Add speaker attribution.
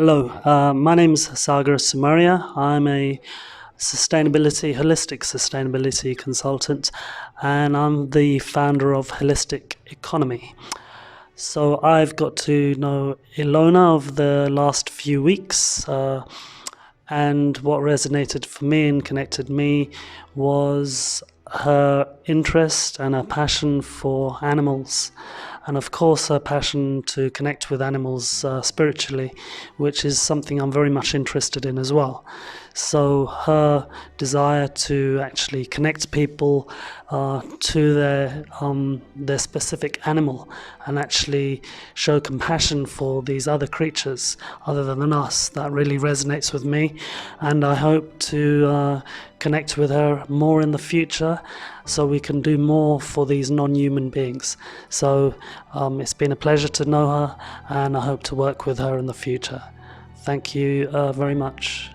Speaker 1: Hello, my name is Sagar Sumaria. I'm a holistic sustainability consultant, and I'm the founder of Holistic Economy. So I've got to know Ilona over the last few weeks, and what resonated for me and connected me was her interest and her passion for animals, and of course her passion to connect with animals spiritually, which is something I'm very much interested in as well. So her desire to actually connect people to their specific animal and actually show compassion for these other creatures other than us, that really resonates with me, and I hope to connect with her more in the future so we can do more for these non-human beings. So it's been a pleasure to know her, and I hope to work with her in the future. Thank you very much.